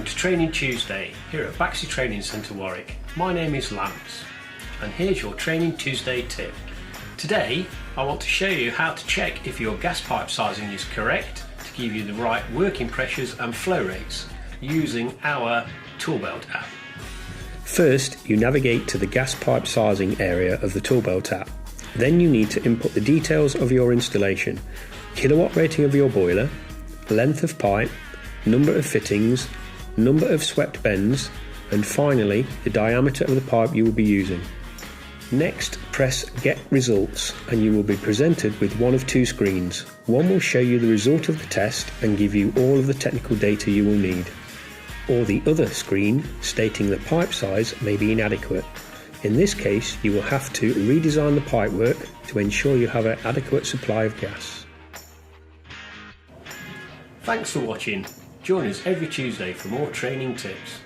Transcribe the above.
to Training Tuesday here at Baxi Training Centre Warwick. My name is Lance and here's your Training Tuesday tip. Today I want to show you how to check if your gas pipe sizing is correct to give you the right working pressures and flow rates using our Toolbelt app. First, you navigate to the gas pipe sizing area of the Toolbelt app. Then you need to input the details of your installation, kilowatt rating of your boiler, length of pipe, number of fittings, number of swept bends, and finally the diameter of the pipe you will be using. Next, press Get Results and you will be presented with one of two screens. One will show you the result of the test and give you all of the technical data you will need, or the other screen stating the pipe size may be inadequate. In this case, you will have to redesign the pipework to ensure you have an adequate supply of gas. Thanks for watching. Join us every Tuesday for more training tips.